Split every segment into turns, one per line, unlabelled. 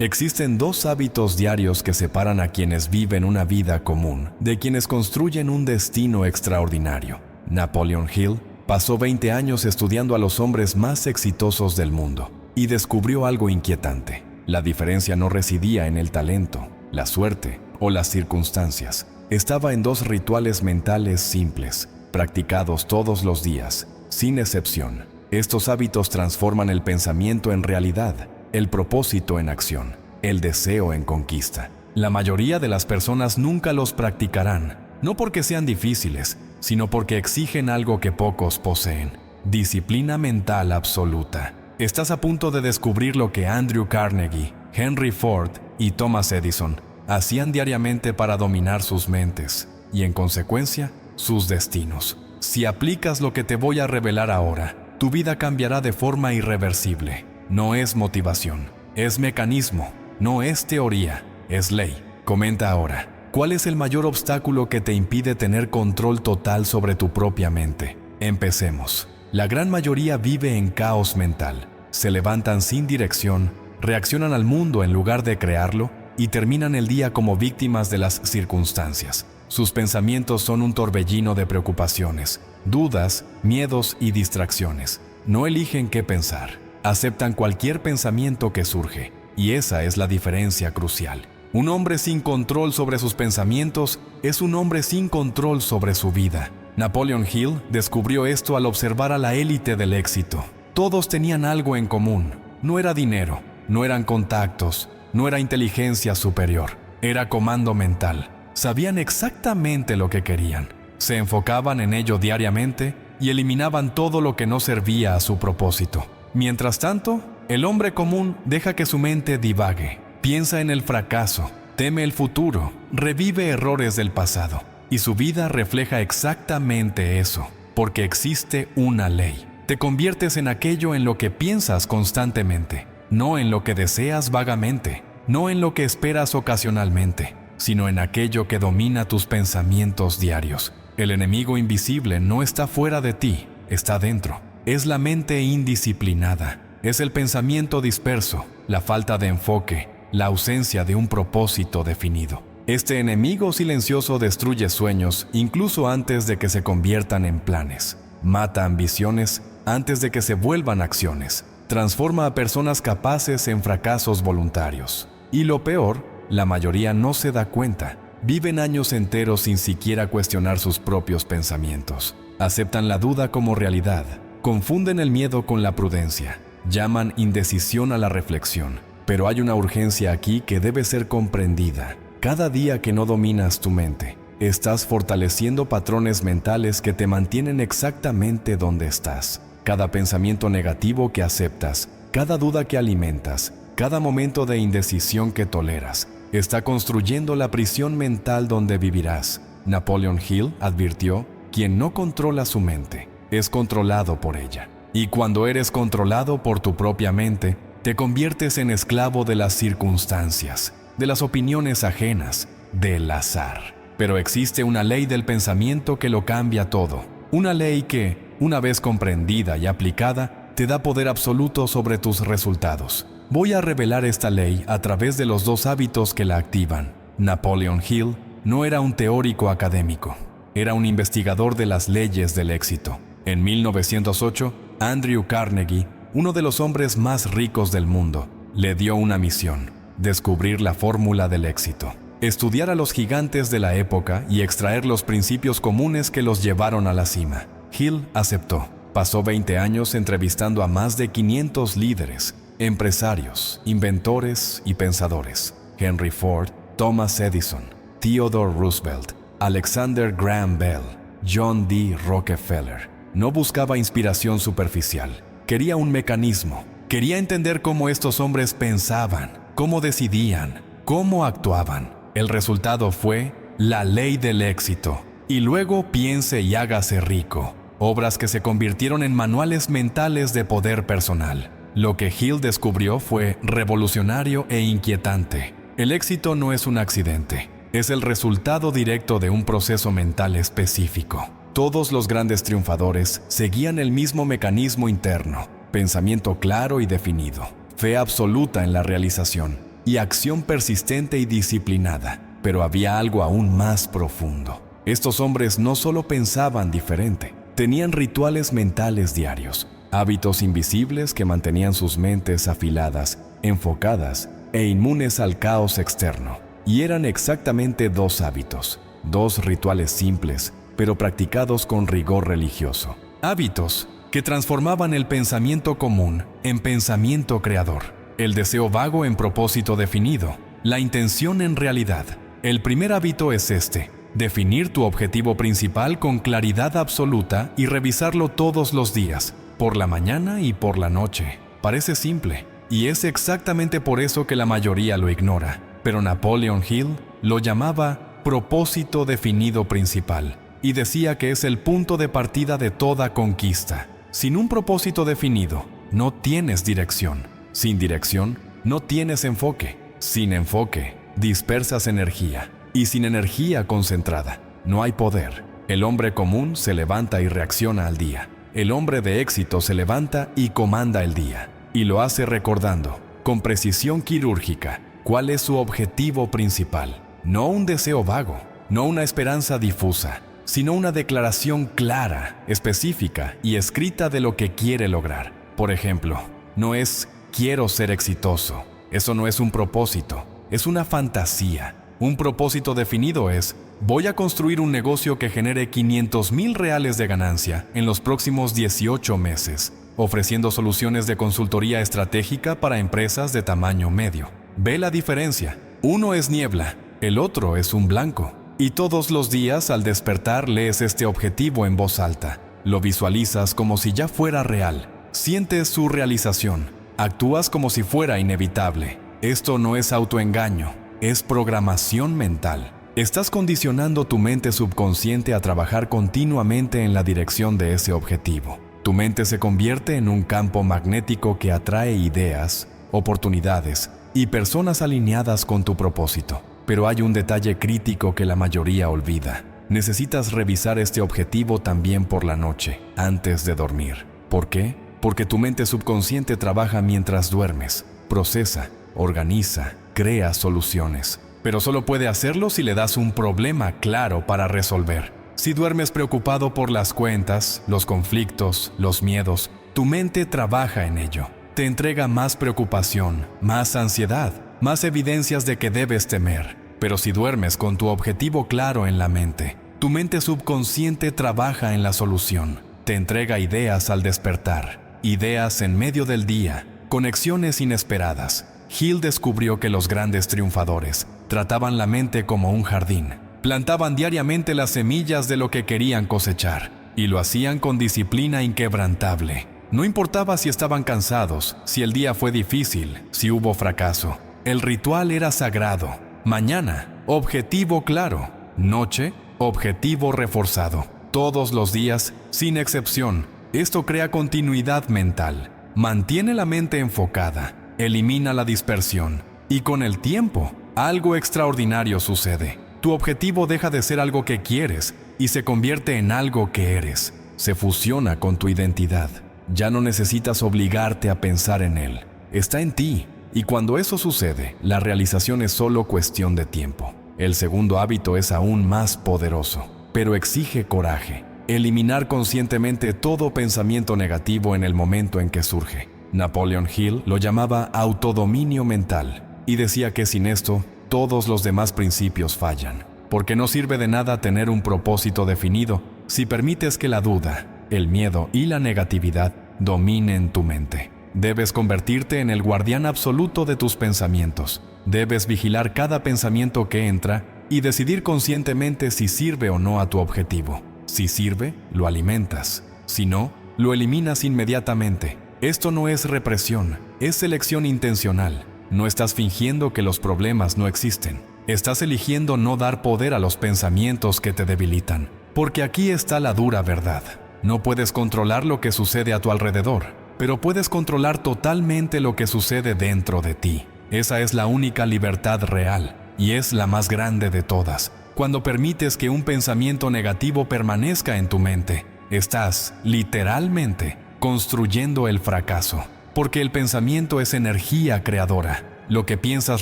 Existen dos hábitos diarios que separan a quienes viven una vida común de quienes construyen un destino extraordinario. Napoleon Hill pasó 20 años estudiando a los hombres más exitosos del mundo y descubrió algo inquietante. La diferencia no residía en el talento, la suerte o las circunstancias. Estaba en dos rituales mentales simples, practicados todos los días, sin excepción. Estos hábitos transforman el pensamiento en realidad, el propósito en acción, el deseo en conquista. La mayoría de las personas nunca los practicarán, no porque sean difíciles, sino porque exigen algo que pocos poseen: disciplina mental absoluta. Estás a punto de descubrir lo que Andrew Carnegie, Henry Ford y Thomas Edison hacían diariamente para dominar sus mentes y, en consecuencia, sus destinos. Si aplicas lo que te voy a revelar ahora, tu vida cambiará de forma irreversible. No es motivación, es mecanismo, no es teoría, es ley. Comenta ahora, ¿cuál es el mayor obstáculo que te impide tener control total sobre tu propia mente? Empecemos. La gran mayoría vive en caos mental. Se levantan sin dirección, reaccionan al mundo en lugar de crearlo y terminan el día como víctimas de las circunstancias. Sus pensamientos son un torbellino de preocupaciones, dudas, miedos y distracciones. No eligen qué pensar. Aceptan cualquier pensamiento que surge, y esa es la diferencia crucial. Un hombre sin control sobre sus pensamientos es un hombre sin control sobre su vida. Napoleon Hill descubrió esto al observar a la élite del éxito. Todos tenían algo en común. No era dinero, no eran contactos, no era inteligencia superior, era comando mental. Sabían exactamente lo que querían. Se enfocaban en ello diariamente y eliminaban todo lo que no servía a su propósito. Mientras tanto, el hombre común deja que su mente divague, piensa en el fracaso, teme el futuro, revive errores del pasado, y su vida refleja exactamente eso, porque existe una ley. Te conviertes en aquello en lo que piensas constantemente, no en lo que deseas vagamente, no en lo que esperas ocasionalmente, sino en aquello que domina tus pensamientos diarios. El enemigo invisible no está fuera de ti, está dentro. Es la mente indisciplinada, es el pensamiento disperso, la falta de enfoque, la ausencia de un propósito definido. Este enemigo silencioso destruye sueños incluso antes de que se conviertan en planes. Mata ambiciones antes de que se vuelvan acciones. Transforma a personas capaces en fracasos voluntarios. Y lo peor, la mayoría no se da cuenta. Viven años enteros sin siquiera cuestionar sus propios pensamientos. Aceptan la duda como realidad. Confunden el miedo con la prudencia. Llaman indecisión a la reflexión. Pero hay una urgencia aquí que debe ser comprendida. Cada día que no dominas tu mente, estás fortaleciendo patrones mentales que te mantienen exactamente donde estás. Cada pensamiento negativo que aceptas, cada duda que alimentas, cada momento de indecisión que toleras, está construyendo la prisión mental donde vivirás. Napoleon Hill advirtió: quien no controla su mente, es controlado por ella. Y cuando eres controlado por tu propia mente, te conviertes en esclavo de las circunstancias, de las opiniones ajenas, del azar. Pero existe una ley del pensamiento que lo cambia todo. Una ley que, una vez comprendida y aplicada, te da poder absoluto sobre tus resultados. Voy a revelar esta ley a través de los dos hábitos que la activan. Napoleon Hill no era un teórico académico, era un investigador de las leyes del éxito. En 1908, Andrew Carnegie, uno de los hombres más ricos del mundo, le dio una misión: descubrir la fórmula del éxito, estudiar a los gigantes de la época y extraer los principios comunes que los llevaron a la cima. Hill aceptó. Pasó 20 años entrevistando a más de 500 líderes, empresarios, inventores y pensadores: Henry Ford, Thomas Edison, Theodore Roosevelt, Alexander Graham Bell, John D. Rockefeller. No buscaba inspiración superficial, quería un mecanismo. Quería entender cómo estos hombres pensaban, cómo decidían, cómo actuaban. El resultado fue La Ley del Éxito y luego Piense y Hágase Rico, obras que se convirtieron en manuales mentales de poder personal. Lo que Hill descubrió fue revolucionario e inquietante. El éxito no es un accidente, es el resultado directo de un proceso mental específico. Todos los grandes triunfadores seguían el mismo mecanismo interno: pensamiento claro y definido, fe absoluta en la realización, y acción persistente y disciplinada. Pero había algo aún más profundo. Estos hombres no solo pensaban diferente, tenían rituales mentales diarios, hábitos invisibles que mantenían sus mentes afiladas, enfocadas e inmunes al caos externo. Y eran exactamente dos hábitos, dos rituales simples, pero practicados con rigor religioso. Hábitos que transformaban el pensamiento común en pensamiento creador, el deseo vago en propósito definido, la intención en realidad. El primer hábito es este: definir tu objetivo principal con claridad absoluta y revisarlo todos los días, por la mañana y por la noche. Parece simple, y es exactamente por eso que la mayoría lo ignora, pero Napoleon Hill lo llamaba propósito definido principal, y decía que es el punto de partida de toda conquista. Sin un propósito definido, no tienes dirección. Sin dirección, no tienes enfoque. Sin enfoque, dispersas energía. Y sin energía concentrada, no hay poder. El hombre común se levanta y reacciona al día. El hombre de éxito se levanta y comanda el día. Y lo hace recordando, con precisión quirúrgica, cuál es su objetivo principal. No un deseo vago, no una esperanza difusa, sino una declaración clara, específica y escrita de lo que quiere lograr. Por ejemplo, no es quiero ser exitoso. Eso no es un propósito, es una fantasía. Un propósito definido es: voy a construir un negocio que genere 500,000 reales de ganancia en los próximos 18 meses, ofreciendo soluciones de consultoría estratégica para empresas de tamaño medio. Ve la diferencia. Uno es niebla, el otro es un blanco. Y todos los días al despertar lees este objetivo en voz alta. Lo visualizas como si ya fuera real. Sientes su realización. Actúas como si fuera inevitable. Esto no es autoengaño, es programación mental. Estás condicionando tu mente subconsciente a trabajar continuamente en la dirección de ese objetivo. Tu mente se convierte en un campo magnético que atrae ideas, oportunidades y personas alineadas con tu propósito. Pero hay un detalle crítico que la mayoría olvida. Necesitas revisar este objetivo también por la noche, antes de dormir. ¿Por qué? Porque tu mente subconsciente trabaja mientras duermes, procesa, organiza, crea soluciones. Pero solo puede hacerlo si le das un problema claro para resolver. Si duermes preocupado por las cuentas, los conflictos, los miedos, tu mente trabaja en ello. Te entrega más preocupación, más ansiedad, más evidencias de que debes temer. Pero si duermes con tu objetivo claro en la mente, tu mente subconsciente trabaja en la solución. Te entrega ideas al despertar, ideas en medio del día, conexiones inesperadas. Hill descubrió que los grandes triunfadores trataban la mente como un jardín. Plantaban diariamente las semillas de lo que querían cosechar, y lo hacían con disciplina inquebrantable. No importaba si estaban cansados, si el día fue difícil, si hubo fracaso. El ritual era sagrado. Mañana, objetivo claro. Noche, objetivo reforzado. Todos los días, sin excepción. Esto crea continuidad mental. Mantiene la mente enfocada. Elimina la dispersión. Y con el tiempo, algo extraordinario sucede. Tu objetivo deja de ser algo que quieres y se convierte en algo que eres. Se fusiona con tu identidad. Ya no necesitas obligarte a pensar en él. Está en ti. Y cuando eso sucede, la realización es solo cuestión de tiempo. El segundo hábito es aún más poderoso, pero exige coraje. Eliminar conscientemente todo pensamiento negativo en el momento en que surge. Napoleon Hill lo llamaba autodominio mental y decía que sin esto, todos los demás principios fallan. Porque no sirve de nada tener un propósito definido si permites que la duda, el miedo y la negatividad dominen tu mente. Debes convertirte en el guardián absoluto de tus pensamientos. Debes vigilar cada pensamiento que entra y decidir conscientemente si sirve o no a tu objetivo. Si sirve, lo alimentas. Si no, lo eliminas inmediatamente. Esto no es represión, es selección intencional. No estás fingiendo que los problemas no existen. Estás eligiendo no dar poder a los pensamientos que te debilitan. Porque aquí está la dura verdad. No puedes controlar lo que sucede a tu alrededor, pero puedes controlar totalmente lo que sucede dentro de ti. Esa es la única libertad real, y es la más grande de todas. Cuando permites que un pensamiento negativo permanezca en tu mente, estás, literalmente, construyendo el fracaso. Porque el pensamiento es energía creadora. Lo que piensas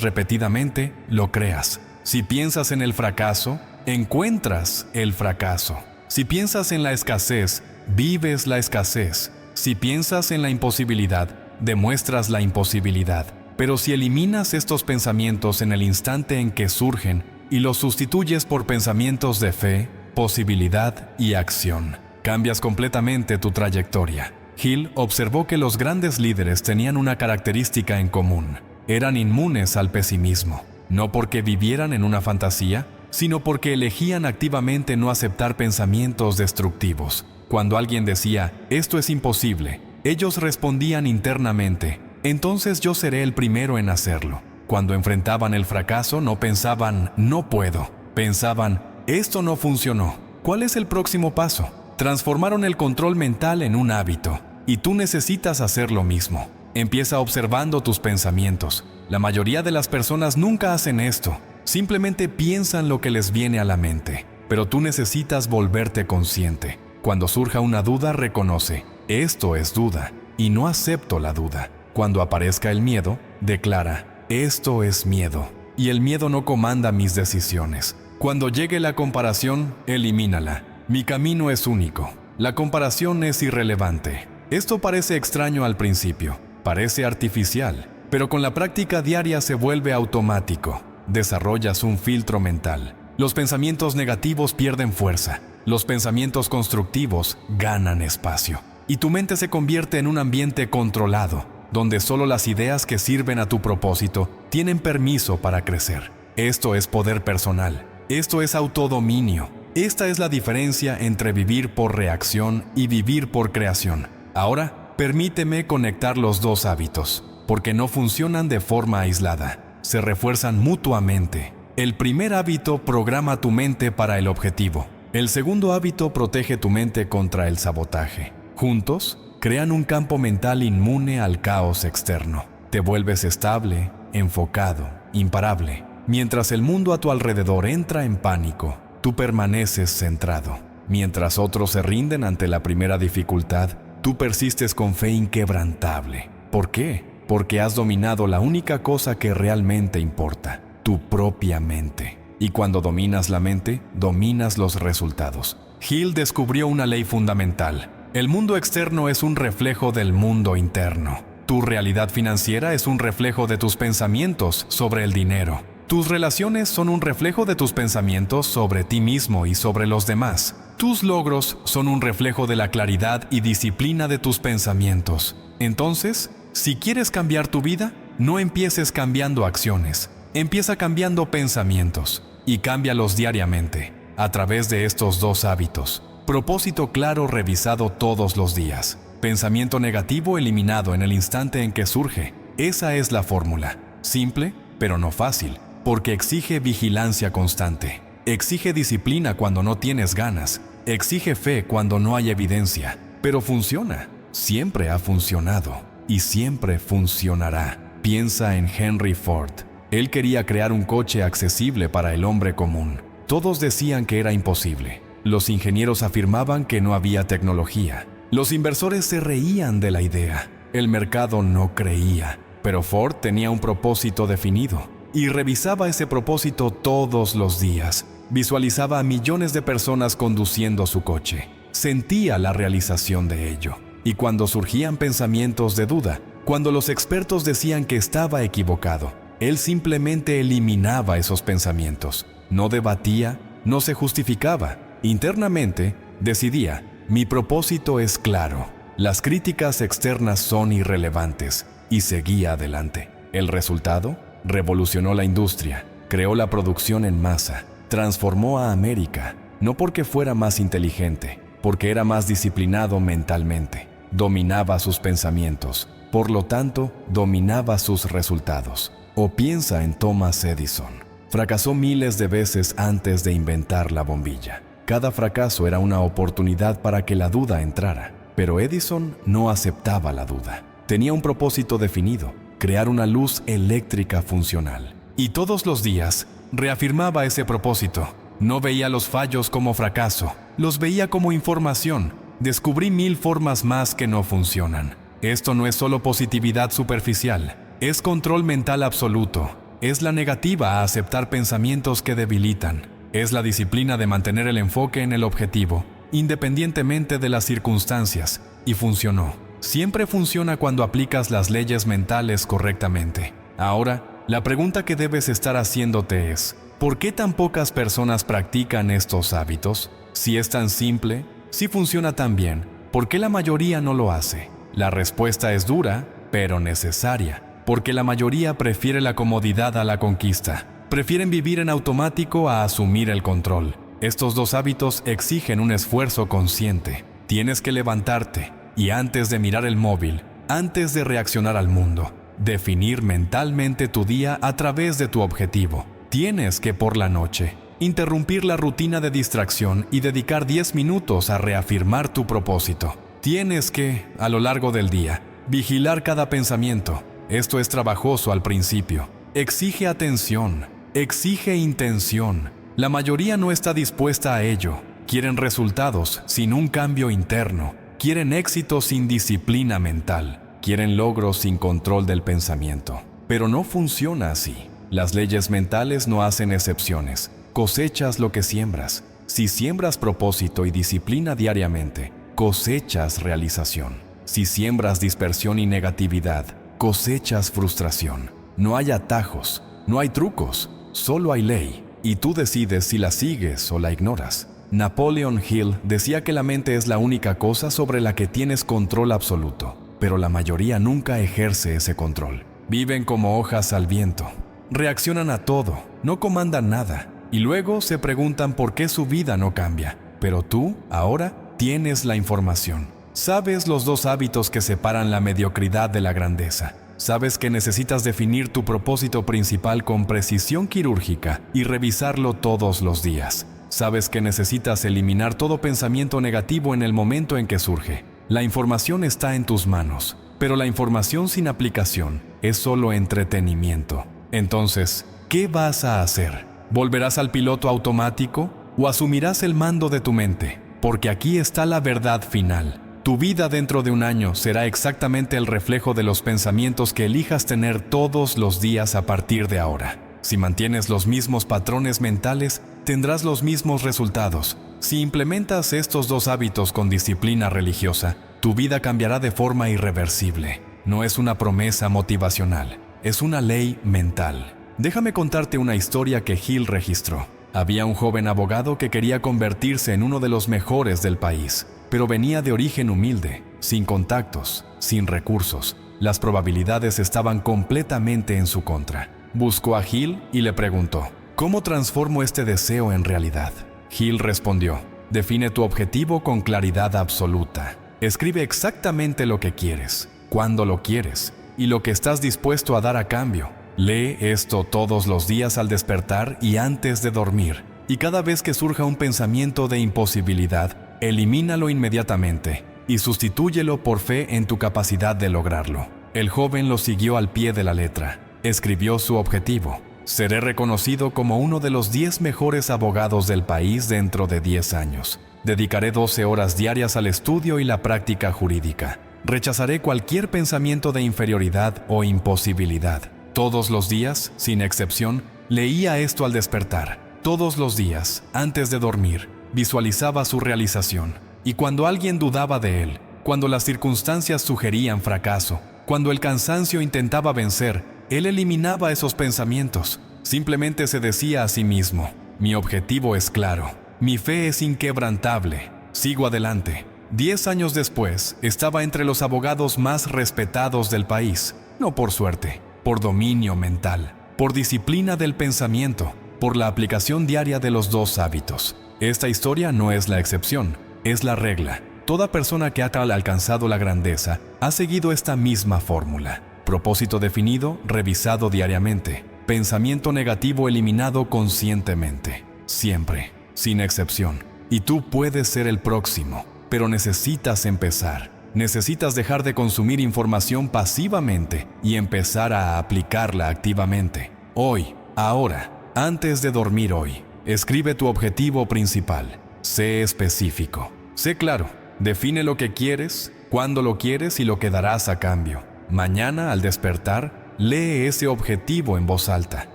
repetidamente, lo creas. Si piensas en el fracaso, encuentras el fracaso. Si piensas en la escasez, vives la escasez. Si piensas en la imposibilidad, demuestras la imposibilidad. Pero si eliminas estos pensamientos en el instante en que surgen y los sustituyes por pensamientos de fe, posibilidad y acción, cambias completamente tu trayectoria. Hill observó que los grandes líderes tenían una característica en común. Eran inmunes al pesimismo, no porque vivieran en una fantasía, sino porque elegían activamente no aceptar pensamientos destructivos. Cuando alguien decía, esto es imposible, ellos respondían internamente, entonces yo seré el primero en hacerlo. Cuando enfrentaban el fracaso no pensaban, no puedo. Pensaban, esto no funcionó. ¿Cuál es el próximo paso? Transformaron el control mental en un hábito, y tú necesitas hacer lo mismo. Empieza observando tus pensamientos. La mayoría de las personas nunca hacen esto. Simplemente piensan lo que les viene a la mente. Pero tú necesitas volverte consciente. Cuando surja una duda, reconoce, esto es duda, y no acepto la duda. Cuando aparezca el miedo, declara, esto es miedo, y el miedo no comanda mis decisiones. Cuando llegue la comparación, elimínala. Mi camino es único. La comparación es irrelevante. Esto parece extraño al principio. Parece artificial, pero con la práctica diaria se vuelve automático. Desarrollas un filtro mental. Los pensamientos negativos pierden fuerza. Los pensamientos constructivos ganan espacio. Y tu mente se convierte en un ambiente controlado, donde solo las ideas que sirven a tu propósito tienen permiso para crecer. Esto es poder personal. Esto es autodominio. Esta es la diferencia entre vivir por reacción y vivir por creación. Ahora, permíteme conectar los dos hábitos, porque no funcionan de forma aislada, se refuerzan mutuamente. El primer hábito programa tu mente para el objetivo. El segundo hábito protege tu mente contra el sabotaje. Juntos, crean un campo mental inmune al caos externo. Te vuelves estable, enfocado, imparable. Mientras el mundo a tu alrededor entra en pánico, tú permaneces centrado. Mientras otros se rinden ante la primera dificultad, tú persistes con fe inquebrantable. ¿Por qué? Porque has dominado la única cosa que realmente importa, tu propia mente. Y cuando dominas la mente, dominas los resultados. Hill descubrió una ley fundamental. El mundo externo es un reflejo del mundo interno. Tu realidad financiera es un reflejo de tus pensamientos sobre el dinero. Tus relaciones son un reflejo de tus pensamientos sobre ti mismo y sobre los demás. Tus logros son un reflejo de la claridad y disciplina de tus pensamientos. Entonces, si quieres cambiar tu vida, no empieces cambiando acciones. Empieza cambiando pensamientos y cámbialos diariamente a través de estos dos hábitos. Propósito claro revisado todos los días. Pensamiento negativo eliminado en el instante en que surge. Esa es la fórmula. Simple, pero no fácil, porque exige vigilancia constante. Exige disciplina cuando no tienes ganas. Exige fe cuando no hay evidencia. Pero funciona. Siempre ha funcionado. Y siempre funcionará. Piensa en Henry Ford. Él quería crear un coche accesible para el hombre común. Todos decían que era imposible. Los ingenieros afirmaban que no había tecnología. Los inversores se reían de la idea. El mercado no creía. Pero Ford tenía un propósito definido. Y revisaba ese propósito todos los días. Visualizaba a millones de personas conduciendo su coche. Sentía la realización de ello. Y cuando surgían pensamientos de duda, cuando los expertos decían que estaba equivocado, él simplemente eliminaba esos pensamientos. No debatía, no se justificaba. Internamente, decidía, mi propósito es claro. Las críticas externas son irrelevantes. Y seguía adelante. El resultado: revolucionó la industria, creó la producción en masa, transformó a América, no porque fuera más inteligente, porque era más disciplinado mentalmente. Dominaba sus pensamientos, por lo tanto, dominaba sus resultados. O piensa en Thomas Edison. Fracasó miles de veces antes de inventar la bombilla. Cada fracaso era una oportunidad para que la duda entrara. Pero Edison no aceptaba la duda. Tenía un propósito definido: crear una luz eléctrica funcional. Y todos los días reafirmaba ese propósito. No veía los fallos como fracaso, los veía como información. Descubrí 1000 formas más que no funcionan. Esto no es solo positividad superficial, Es control mental absoluto. Es la negativa a aceptar pensamientos que debilitan. Es la disciplina de mantener el enfoque en el objetivo, independientemente de las circunstancias. Y funcionó. Siempre funciona cuando aplicas las leyes mentales correctamente. Ahora, la pregunta que debes estar haciéndote es: ¿por qué tan pocas personas practican estos hábitos? Si es tan simple, si funciona tan bien, ¿por qué la mayoría no lo hace? La respuesta es dura, pero necesaria, porque la mayoría prefiere la comodidad a la conquista. Prefieren vivir en automático a asumir el control. Estos dos hábitos exigen un esfuerzo consciente. Tienes que levantarte y, antes de mirar el móvil, antes de reaccionar al mundo, definir mentalmente tu día a través de tu objetivo. Tienes que, por la noche, interrumpir la rutina de distracción y dedicar 10 minutos a reafirmar tu propósito. Tienes que, a lo largo del día, vigilar cada pensamiento. Esto es trabajoso al principio. Exige atención, exige intención. La mayoría no está dispuesta a ello. Quieren resultados sin un cambio interno. Quieren éxito sin disciplina mental. Quieren logros sin control del pensamiento. Pero no funciona así. Las leyes mentales no hacen excepciones. Cosechas lo que siembras. Si siembras propósito y disciplina diariamente, cosechas realización. Si siembras dispersión y negatividad, cosechas frustración. No hay atajos, no hay trucos, solo hay ley. Y tú decides si la sigues o la ignoras. Napoleon Hill decía que la mente es la única cosa sobre la que tienes control absoluto, pero la mayoría nunca ejerce ese control. Viven como hojas al viento. Reaccionan a todo, no comandan nada, y luego se preguntan por qué su vida no cambia. Pero tú, ahora, tienes la información. Sabes los dos hábitos que separan la mediocridad de la grandeza. Sabes que necesitas definir tu propósito principal con precisión quirúrgica y revisarlo todos los días. Sabes que necesitas eliminar todo pensamiento negativo en el momento en que surge. La información está en tus manos, pero la información sin aplicación es solo entretenimiento. Entonces, ¿qué vas a hacer? ¿Volverás al piloto automático o asumirás el mando de tu mente? Porque aquí está la verdad final. Tu vida dentro de un año será exactamente el reflejo de los pensamientos que elijas tener todos los días a partir de ahora. Si mantienes los mismos patrones mentales, tendrás los mismos resultados. Si implementas estos dos hábitos con disciplina religiosa, tu vida cambiará de forma irreversible. No es una promesa motivacional, es una ley mental. Déjame contarte una historia que Hill registró. Había un joven abogado que quería convertirse en uno de los mejores del país, pero venía de origen humilde, sin contactos, sin recursos. Las probabilidades estaban completamente en su contra. Buscó a Hill y le preguntó: ¿cómo transformo este deseo en realidad? Hill respondió: define tu objetivo con claridad absoluta. Escribe exactamente lo que quieres, cuándo lo quieres y lo que estás dispuesto a dar a cambio. Lee esto todos los días al despertar y antes de dormir. Y cada vez que surja un pensamiento de imposibilidad, elimínalo inmediatamente y sustitúyelo por fe en tu capacidad de lograrlo. El joven lo siguió al pie de la letra. Escribió su objetivo: seré reconocido como uno de los 10 mejores abogados del país dentro de 10 años. Dedicaré 12 horas diarias al estudio y la práctica jurídica. Rechazaré cualquier pensamiento de inferioridad o imposibilidad. Todos los días, sin excepción, leía esto al despertar. Todos los días, antes de dormir, visualizaba su realización. Y cuando alguien dudaba de él, cuando las circunstancias sugerían fracaso, cuando el cansancio intentaba vencer, él eliminaba esos pensamientos. Simplemente se decía a sí mismo: mi objetivo es claro, mi fe es inquebrantable, sigo adelante. 10 años después, estaba entre los abogados más respetados del país, no por suerte, por dominio mental, por disciplina del pensamiento, por la aplicación diaria de los dos hábitos. Esta historia no es la excepción, es la regla. Toda persona que ha alcanzado la grandeza ha seguido esta misma fórmula. Propósito definido, revisado diariamente. Pensamiento negativo eliminado conscientemente. Siempre, sin excepción. Y tú puedes ser el próximo, pero necesitas empezar. Necesitas dejar de consumir información pasivamente y empezar a aplicarla activamente. Hoy, ahora, antes de dormir hoy, escribe tu objetivo principal. Sé específico. Sé claro. Define lo que quieres, cuándo lo quieres y lo que darás a cambio. Mañana, al despertar, Lee ese objetivo en voz alta.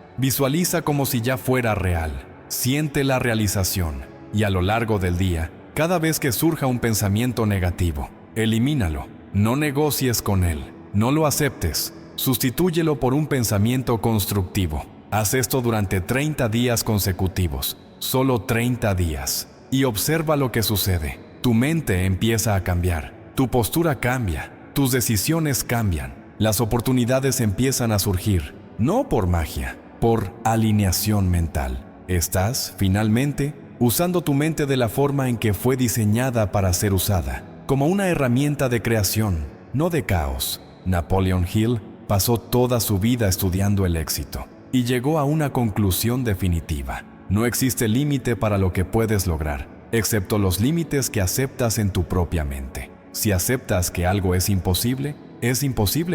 Visualiza como si ya fuera real. Siente la realización. Y a lo largo del día, cada vez que surja un pensamiento negativo, elimínalo. No negocies con él. No lo aceptes. Sustitúyelo por un pensamiento constructivo. Haz esto durante 30 días consecutivos. Solo 30 días. Y observa lo que sucede. Tu mente empieza a cambiar. Tu postura cambia. Tus decisiones cambian. Las oportunidades empiezan a surgir. No por magia, por alineación mental. Estás, finalmente, usando tu mente de la forma en que fue diseñada para ser usada, como una herramienta de creación, no de caos. Napoleon Hill pasó toda su vida estudiando el éxito y llegó a una conclusión definitiva. No existe límite para lo que puedes lograr, excepto los límites que aceptas en tu propia mente. Si aceptas que algo es imposible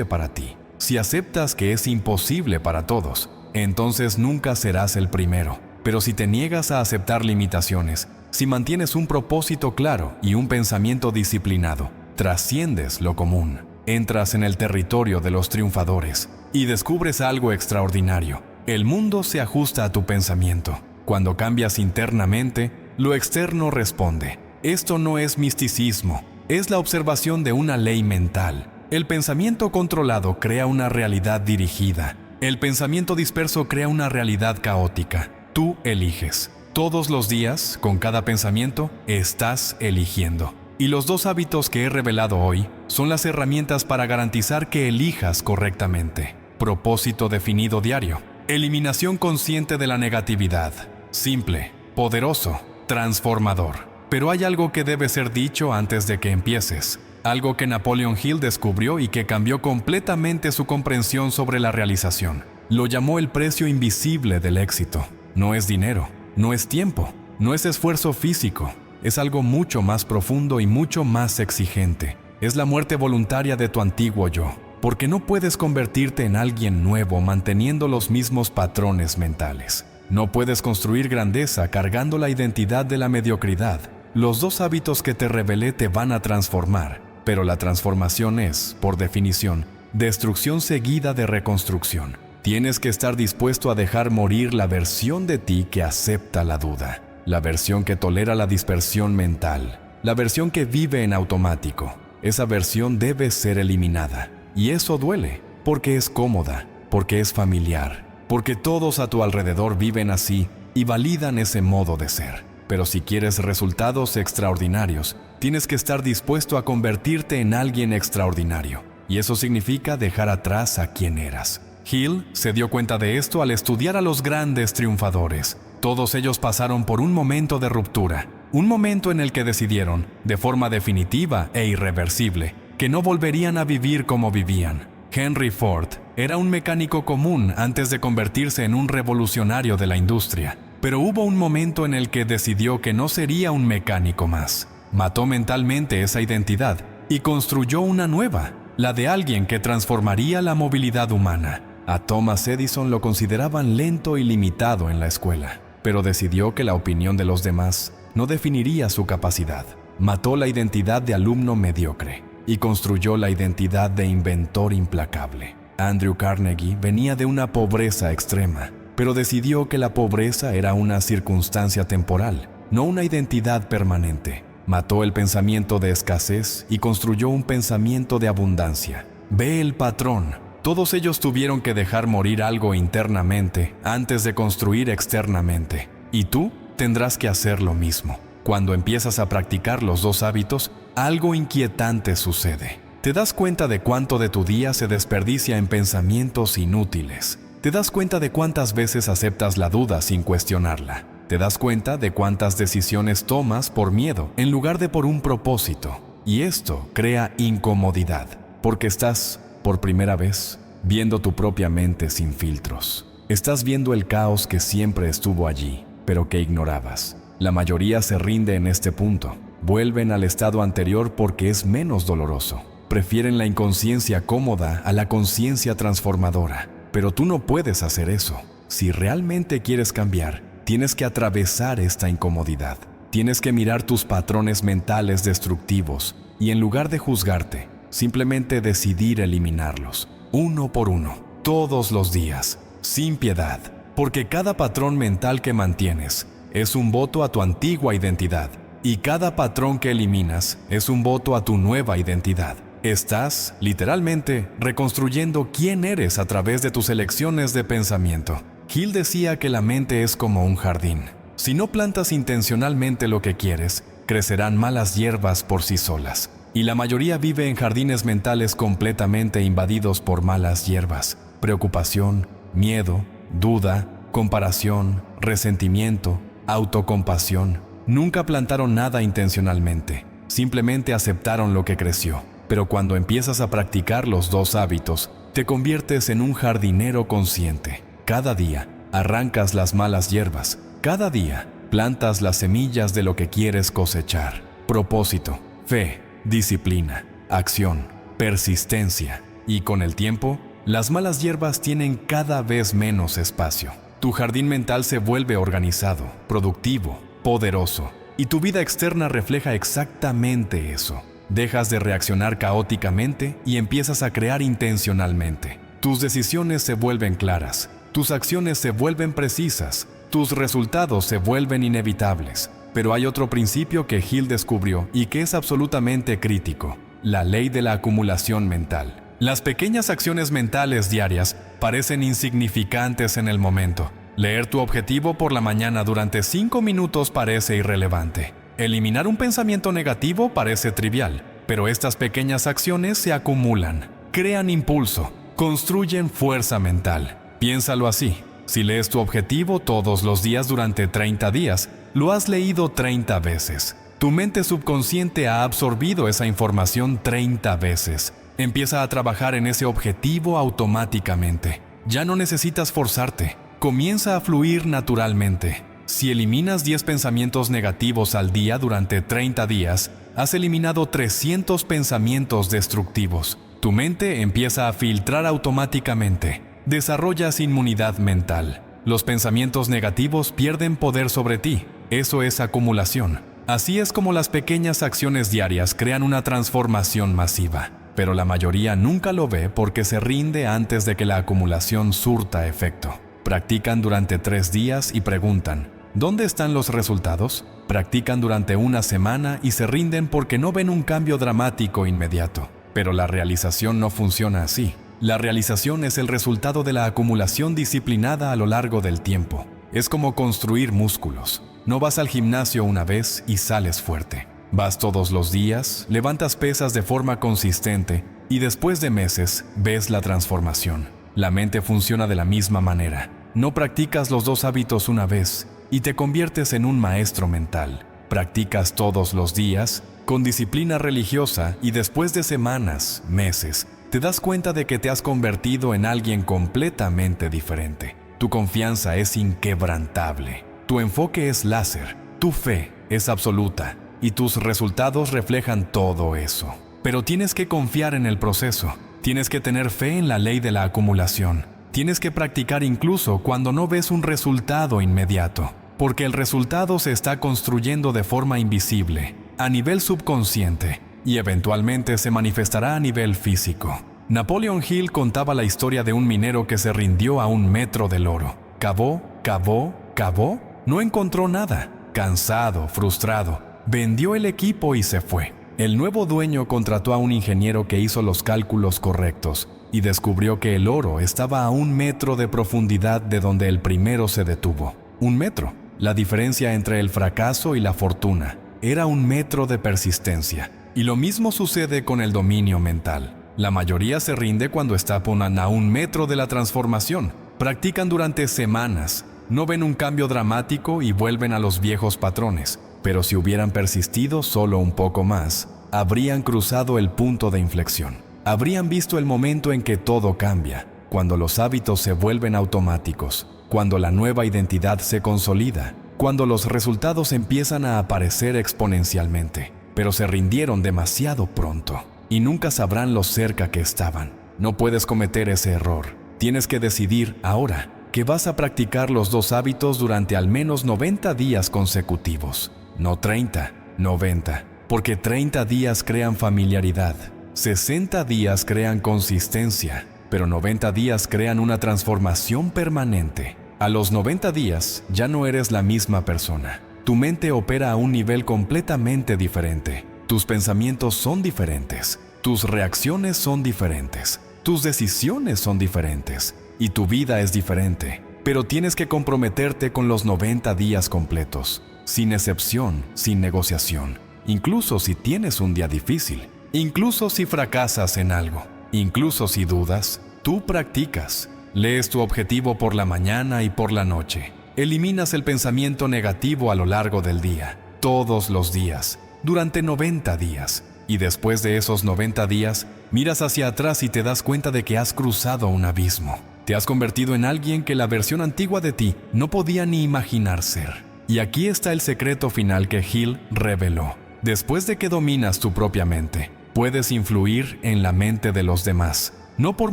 para ti. Si aceptas que es imposible para todos, entonces nunca serás el primero. Pero si te niegas a aceptar limitaciones, si mantienes un propósito claro y un pensamiento disciplinado, trasciendes lo común. Entras en el territorio de los triunfadores y descubres algo extraordinario. El mundo se ajusta a tu pensamiento. Cuando cambias internamente, lo externo responde. Esto no es misticismo, es la observación de una ley mental. El pensamiento controlado crea una realidad dirigida. El pensamiento disperso crea una realidad caótica. Tú eliges. Todos los días, con cada pensamiento, estás eligiendo. Y los 2 hábitos que he revelado hoy son las herramientas para garantizar que elijas correctamente. Propósito definido diario. Eliminación consciente de la negatividad. Simple, poderoso, transformador. Pero hay algo que debe ser dicho antes de que empieces. Algo que Napoleon Hill descubrió y que cambió completamente su comprensión sobre la realización. Lo llamó el precio invisible del éxito. No es dinero, no es tiempo, no es esfuerzo físico. Es algo mucho más profundo y mucho más exigente. Es la muerte voluntaria de tu antiguo yo, porque no puedes convertirte en alguien nuevo manteniendo los mismos patrones mentales. No puedes construir grandeza cargando la identidad de la mediocridad. Los 2 hábitos que te revelé te van a transformar, pero la transformación es, por definición, destrucción seguida de reconstrucción. Tienes que estar dispuesto a dejar morir la versión de ti que acepta la duda, la versión que tolera la dispersión mental, la versión que vive en automático. Esa versión debe ser eliminada. Y eso duele, porque es cómoda, porque es familiar, porque todos a tu alrededor viven así y validan ese modo de ser. Pero si quieres resultados extraordinarios, tienes que estar dispuesto a convertirte en alguien extraordinario. Y eso significa dejar atrás a quien eras. Hill se dio cuenta de esto al estudiar a los grandes triunfadores. Todos ellos pasaron por un momento de ruptura, un momento en el que decidieron, de forma definitiva e irreversible, que no volverían a vivir como vivían. Henry Ford era un mecánico común antes de convertirse en un revolucionario de la industria, pero hubo un momento en el que decidió que no sería un mecánico más. Mató mentalmente esa identidad y construyó una nueva, la de alguien que transformaría la movilidad humana. A Thomas Edison lo consideraban lento y limitado en la escuela, pero decidió que la opinión de los demás no definiría su capacidad. Mató la identidad de alumno mediocre y construyó la identidad de inventor implacable. Andrew Carnegie venía de una pobreza extrema, pero decidió que la pobreza era una circunstancia temporal, no una identidad permanente. Mató el pensamiento de escasez y construyó un pensamiento de abundancia. Ve el patrón. Todos ellos tuvieron que dejar morir algo internamente antes de construir externamente. Y tú tendrás que hacer lo mismo. Cuando empiezas a practicar los 2 hábitos, algo inquietante sucede. Te das cuenta de cuánto de tu día se desperdicia en pensamientos inútiles. Te das cuenta de cuántas veces aceptas la duda sin cuestionarla. Te das cuenta de cuántas decisiones tomas por miedo en lugar de por un propósito. Y esto crea incomodidad, porque estás, por primera vez, viendo tu propia mente sin filtros. Estás viendo el caos que siempre estuvo allí, pero que ignorabas. La mayoría se rinde en este punto. Vuelven al estado anterior porque es menos doloroso. Prefieren la inconsciencia cómoda a la conciencia transformadora. Pero tú no puedes hacer eso. Si realmente quieres cambiar, tienes que atravesar esta incomodidad. Tienes que mirar tus patrones mentales destructivos y en lugar de juzgarte, simplemente decidir eliminarlos, uno por uno. todos los días, sin piedad, porque cada patrón mental que mantienes es un voto a tu antigua identidad, y cada patrón que eliminas es un voto a tu nueva identidad. Estás, literalmente, reconstruyendo quién eres a través de tus elecciones de pensamiento. Hill decía que la mente es como un jardín. Si no plantas intencionalmente lo que quieres, crecerán malas hierbas por sí solas. Y la mayoría vive en jardines mentales completamente invadidos por malas hierbas. Preocupación, miedo, duda, comparación, resentimiento, autocompasión. Nunca plantaron nada intencionalmente. Simplemente aceptaron lo que creció. Pero cuando empiezas a practicar los dos hábitos, te conviertes en un jardinero consciente. Cada día arrancas las malas hierbas. Cada día plantas las semillas de lo que quieres cosechar. Propósito, fe, disciplina, acción, persistencia. Y con el tiempo, las malas hierbas tienen cada vez menos espacio. Tu jardín mental se vuelve organizado, productivo, poderoso. Y tu vida externa refleja exactamente eso. Dejas de reaccionar caóticamente y empiezas a crear intencionalmente. Tus decisiones se vuelven claras. Tus acciones se vuelven precisas. Tus resultados se vuelven inevitables. Pero hay otro principio que Hill descubrió y que es absolutamente crítico: la ley de la acumulación mental. Las pequeñas acciones mentales diarias parecen insignificantes en el momento. Leer tu objetivo por la mañana durante 5 minutos parece irrelevante. Eliminar un pensamiento negativo parece trivial, pero estas pequeñas acciones se acumulan, crean impulso, construyen fuerza mental. Piénsalo así: si lees tu objetivo todos los días durante 30 días, lo has leído 30 veces. Tu mente subconsciente ha absorbido esa información 30 veces. Empieza a trabajar en ese objetivo automáticamente. Ya no necesitas forzarte. Comienza a fluir naturalmente. Si eliminas 10 pensamientos negativos al día durante 30 días, has eliminado 300 pensamientos destructivos. Tu mente empieza a filtrar automáticamente. Desarrollas inmunidad mental. Los pensamientos negativos pierden poder sobre ti. Eso es acumulación. Así es como las pequeñas acciones diarias crean una transformación masiva. Pero la mayoría nunca lo ve porque se rinde antes de que la acumulación surta efecto. Practican durante 3 días y preguntan: ¿dónde están los resultados? Practican durante una semana y se rinden porque no ven un cambio dramático inmediato. Pero la realización no funciona así. La realización es el resultado de la acumulación disciplinada a lo largo del tiempo. Es como construir músculos. No vas al gimnasio una vez y sales fuerte. Vas todos los días, levantas pesas de forma consistente y después de meses ves la transformación. La mente funciona de la misma manera. No practicas los dos hábitos una vez y te conviertes en un maestro mental. Practicas todos los días, con disciplina religiosa, y después de semanas, meses, te das cuenta de que te has convertido en alguien completamente diferente. Tu confianza es inquebrantable. Tu enfoque es láser. Tu fe es absoluta. Y tus resultados reflejan todo eso. Pero tienes que confiar en el proceso. Tienes que tener fe en la ley de la acumulación. Tienes que practicar incluso cuando no ves un resultado inmediato. Porque el resultado se está construyendo de forma invisible, a nivel subconsciente, y eventualmente se manifestará a nivel físico. Napoleon Hill contaba la historia de un minero que se rindió a 1 metro del oro. Cavó, cavó, cavó, no encontró nada. Cansado, frustrado, vendió el equipo y se fue. El nuevo dueño contrató a un ingeniero que hizo los cálculos correctos y descubrió que el oro estaba a 1 metro de profundidad de donde el primero se detuvo. 1 metro. La diferencia entre el fracaso y la fortuna era 1 metro de persistencia. Y lo mismo sucede con el dominio mental. La mayoría se rinde cuando están a 1 metro de la transformación. Practican durante semanas, no ven un cambio dramático y vuelven a los viejos patrones. Pero si hubieran persistido solo un poco más, habrían cruzado el punto de inflexión. Habrían visto el momento en que todo cambia, cuando los hábitos se vuelven automáticos, cuando la nueva identidad se consolida, cuando los resultados empiezan a aparecer exponencialmente. Pero se rindieron demasiado pronto y nunca sabrán lo cerca que estaban. No puedes cometer ese error. Tienes que decidir ahora que vas a practicar los dos hábitos durante al menos 90 días consecutivos. No 30, 90, porque 30 días crean familiaridad, 60 días crean consistencia, pero 90 días crean una transformación permanente. A los 90 días ya no eres la misma persona. Tu mente opera a un nivel completamente diferente. Tus pensamientos son diferentes. Tus reacciones son diferentes. Tus decisiones son diferentes. Y tu vida es diferente. Pero tienes que comprometerte con los 90 días completos. Sin excepción, sin negociación. Incluso si tienes un día difícil. Incluso si fracasas en algo. Incluso si dudas, tú practicas. Lees tu objetivo por la mañana y por la noche. Eliminas el pensamiento negativo a lo largo del día, todos los días, durante 90 días. Y después de esos 90 días, miras hacia atrás y te das cuenta de que has cruzado un abismo. Te has convertido en alguien que la versión antigua de ti no podía ni imaginar ser. Y aquí está el secreto final que Hill reveló. Después de que dominas tu propia mente, puedes influir en la mente de los demás, no por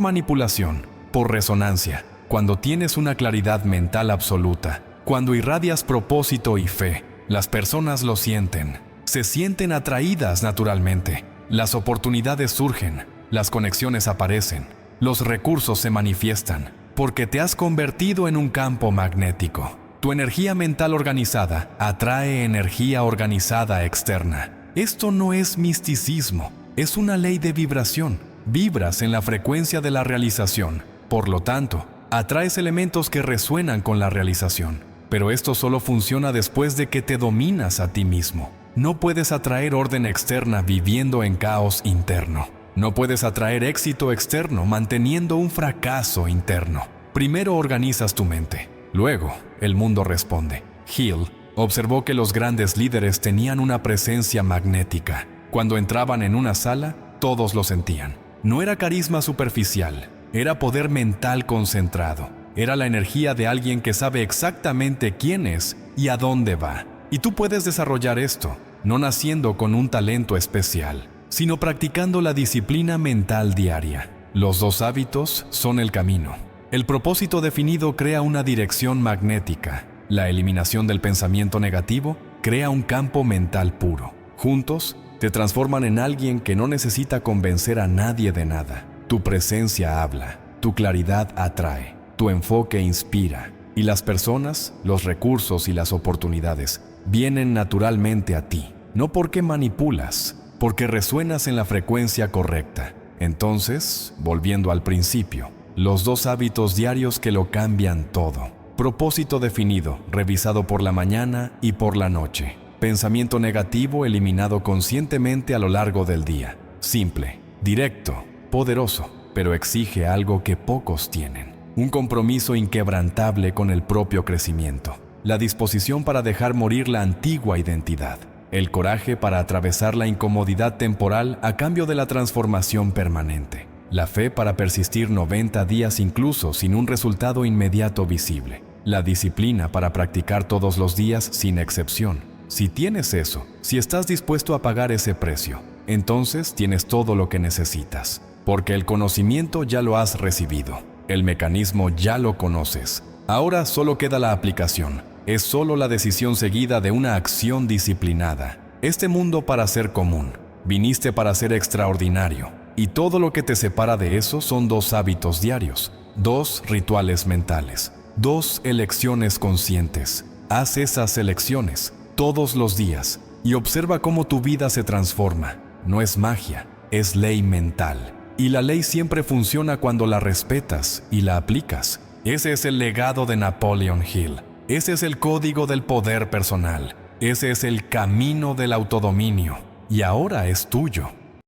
manipulación, por resonancia. Cuando tienes una claridad mental absoluta, cuando irradias propósito y fe, las personas lo sienten. Se sienten atraídas naturalmente. Las oportunidades surgen, las conexiones aparecen, los recursos se manifiestan, porque te has convertido en un campo magnético. Tu energía mental organizada atrae energía organizada externa. Esto no es misticismo, es una ley de vibración. Vibras en la frecuencia de la realización. Por lo tanto, atraes elementos que resuenan con la realización. Pero esto solo funciona después de que te dominas a ti mismo. No puedes atraer orden externa viviendo en caos interno. No puedes atraer éxito externo manteniendo un fracaso interno. Primero organizas tu mente. Luego, el mundo responde. Hill observó que los grandes líderes tenían una presencia magnética. Cuando entraban en una sala, todos lo sentían. No era carisma superficial. Era poder mental concentrado. Era la energía de alguien que sabe exactamente quién es y a dónde va. Y tú puedes desarrollar esto, no naciendo con un talento especial, sino practicando la disciplina mental diaria. Los dos hábitos son el camino. El propósito definido crea una dirección magnética. La eliminación del pensamiento negativo crea un campo mental puro. Juntos, te transforman en alguien que no necesita convencer a nadie de nada. Tu presencia habla, tu claridad atrae, tu enfoque inspira, y las personas, los recursos y las oportunidades vienen naturalmente a ti, no porque manipulas, porque resuenas en la frecuencia correcta. Entonces, volviendo al principio, los dos hábitos diarios que lo cambian todo. Propósito definido, revisado por la mañana y por la noche. Pensamiento negativo eliminado conscientemente a lo largo del día. Simple, directo, poderoso, pero exige algo que pocos tienen. Un compromiso inquebrantable con el propio crecimiento. La disposición para dejar morir la antigua identidad. El coraje para atravesar la incomodidad temporal a cambio de la transformación permanente. La fe para persistir 90 días incluso sin un resultado inmediato visible. La disciplina para practicar todos los días sin excepción. Si tienes eso, si estás dispuesto a pagar ese precio, entonces tienes todo lo que necesitas. Porque el conocimiento ya lo has recibido. El mecanismo ya lo conoces. Ahora solo queda la aplicación. Es solo la decisión seguida de una acción disciplinada. Este mundo para ser común. Viniste para ser extraordinario. Y todo lo que te separa de eso son dos hábitos diarios, dos rituales mentales, dos elecciones conscientes. Haz esas elecciones todos los días y observa cómo tu vida se transforma. No es magia, es ley mental. Y la ley siempre funciona cuando la respetas y la aplicas. Ese es el legado de Napoleon Hill. Ese es el código del poder personal. Ese es el camino del autodominio. Y ahora es tuyo.